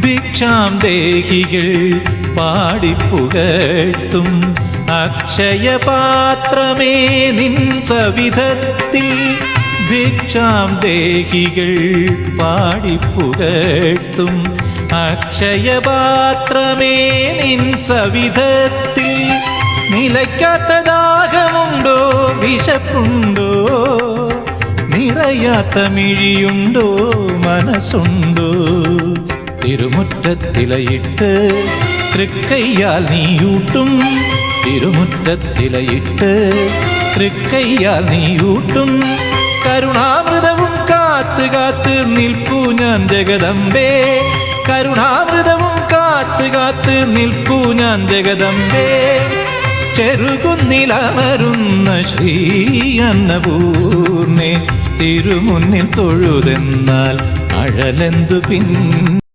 ഭിക്ഷാം ദേഹികൾ പാടിപ്പുകഴ്ത്തും അക്ഷയപാത്രമേ നിൻ സവിധത്തിൽ. ഭിക്ഷാം ദേഹികൾ പാടിപ്പുകഴ്ത്തും അക്ഷയപാത്രമേ നിൻ സവിധത്തിൽ. നിലയ്ക്കാത്ത ദാഹമുണ്ടോ, വിശപ്പുണ്ടോ, നിറയാത്ത മിഴിയുണ്ടോ, മനസ്സുണ്ടോ? തിരുമുറ്റത്തിലയിട്ട് തൃക്കയ്യാൽ നീയൂട്ടും, തിരുമുറ്റത്തിലയിട്ട് തൃക്കയ്യാൽ നീയൂട്ടും. കരുണാമൃതവും കാത്ത് കാത്ത് നിൽപ്പൂ ഞാൻ ജഗദംബേ, കരുണാമൃതവും കാത്ത് കാത്ത് നിൽപ്പൂ ഞാൻ ജഗദംബേ. ചെറുകുന്നിലമരുന്ന ശ്രീ അന്നപൂർണേ, തിരുമുന്നിൽ തൊഴുതെന്നാൽ അഴലെന്തു